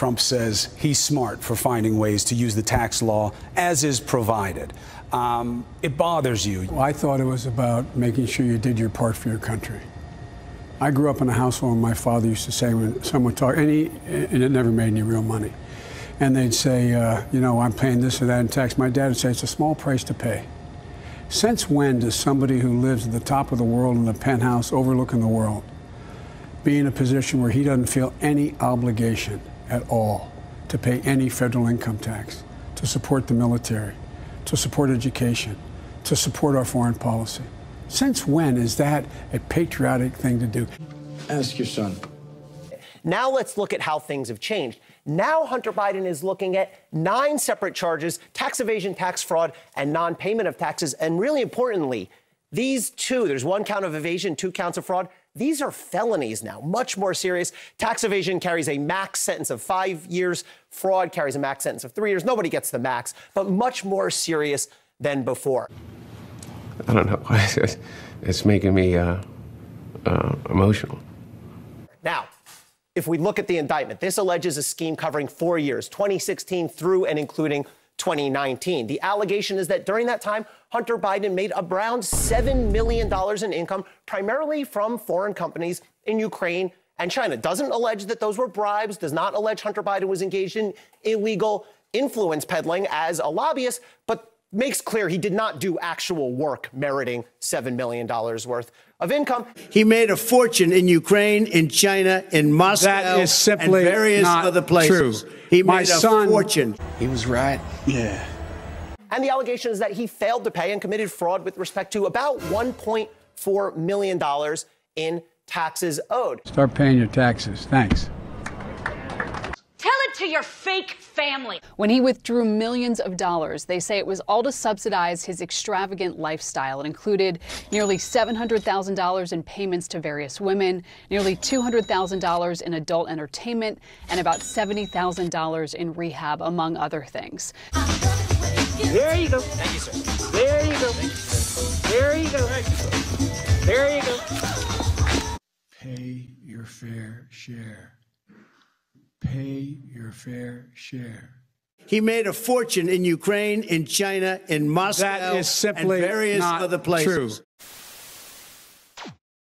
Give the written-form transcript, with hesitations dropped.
Trump says he's smart for finding ways to use the tax law as is provided. It bothers you. Well, I thought it was about making sure you did your part for your country. I grew up in a household where my father used to say when someone talked, and it never made any real money, and they'd say, you know, I'm paying this or that in tax. My dad would say, it's a small price to pay. Since when does somebody who lives at the top of the world in the penthouse overlooking the world be in a position where he doesn't feel any obligation at all to pay any federal income tax, to support the military, to support education, to support our foreign policy? Since when is that a patriotic thing to do? Ask your son. Now let's look at how things have changed. Now Hunter Biden is looking at 9 separate charges: tax evasion, tax fraud, and non-payment of taxes. And really importantly, these 2, there's 1 count of evasion, 2 counts of fraud. These are felonies now, much more serious. Tax evasion carries a max sentence of 5 years. Fraud carries a max sentence of 3 years. Nobody gets the max, but much more serious than before. I don't know. It's making me emotional. Now, if we look at the indictment, this alleges a scheme covering 4 years, 2016 through and including 2019. The allegation is that during that time, Hunter Biden made around $7 million in income, primarily from foreign companies in Ukraine and China. Doesn't allege that those were bribes, does not allege Hunter Biden was engaged in illegal influence peddling as a lobbyist, but makes clear he did not do actual work meriting $7 million worth of income. He made a fortune in Ukraine, in China, in Moscow, That is simply and various not other places. true. He My made a son- fortune. He was right. Yeah. And the allegation is that he failed to pay and committed fraud with respect to about $1.4 million in taxes owed. Start paying your taxes. Thanks. Tell it to your fake family. When he withdrew millions of dollars, they say it was all to subsidize his extravagant lifestyle. It included nearly $700,000 in payments to various women, nearly $200,000 in adult entertainment, and about $70,000 in rehab, among other things. There you go. Thank you, sir. There you go. There you go. There you go. Pay your fair share. Pay your fair share. He made a fortune in Ukraine, in China, in Moscow, That is simply and various not other places. true.